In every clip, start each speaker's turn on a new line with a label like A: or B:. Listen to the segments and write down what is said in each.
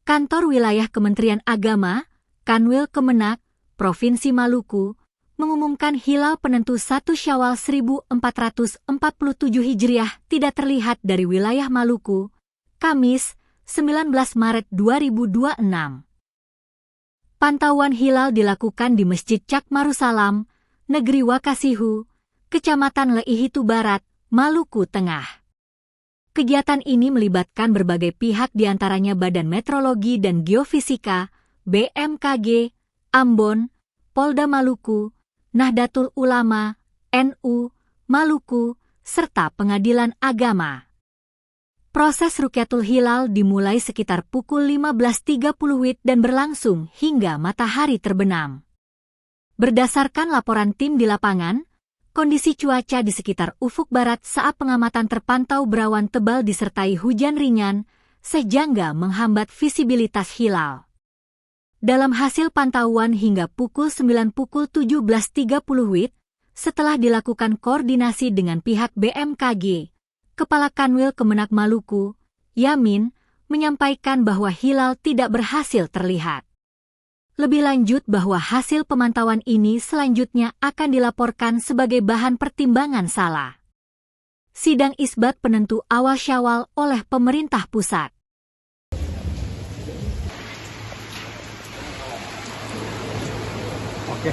A: Kantor Wilayah Kementerian Agama, Kanwil Kemenak, Provinsi Maluku, mengumumkan hilal penentu 1 Syawal 1447 Hijriah tidak terlihat dari wilayah Maluku, Kamis, 19 Maret 2026. Pantauan hilal dilakukan di Masjid Cak Marusalam, Negeri Wakasihu, Kecamatan Leihitu Barat, Maluku Tengah. Kegiatan ini melibatkan berbagai pihak diantaranya Badan Meteorologi dan Geofisika, BMKG, Ambon, Polda Maluku, Nahdlatul Ulama, NU, Maluku, serta Pengadilan Agama. Proses Rukyatul Hilal dimulai sekitar pukul 15.30 WIB dan berlangsung hingga matahari terbenam. Berdasarkan laporan tim di lapangan, kondisi cuaca di sekitar ufuk barat saat pengamatan terpantau berawan tebal disertai hujan ringan, sehingga menghambat visibilitas hilal. Dalam hasil pantauan hingga pukul 17.30 WIB, setelah dilakukan koordinasi dengan pihak BMKG, Kepala Kanwil Kemenak Maluku, Yamin, menyampaikan bahwa hilal tidak berhasil terlihat. Lebih lanjut bahwa hasil pemantauan ini selanjutnya akan dilaporkan sebagai bahan pertimbangan salah. Sidang isbat penentu awal Syawal oleh pemerintah pusat.
B: Oke.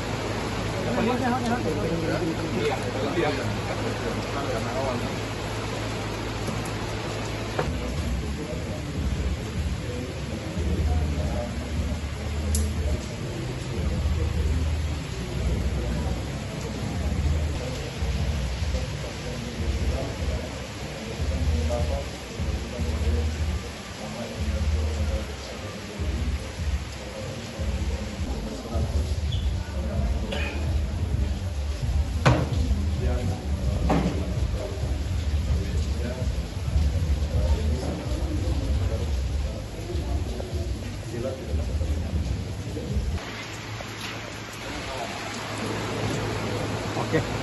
B: Oke.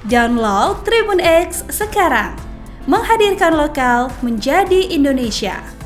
C: Download Tribun X sekarang, menghadirkan lokal menjadi Indonesia.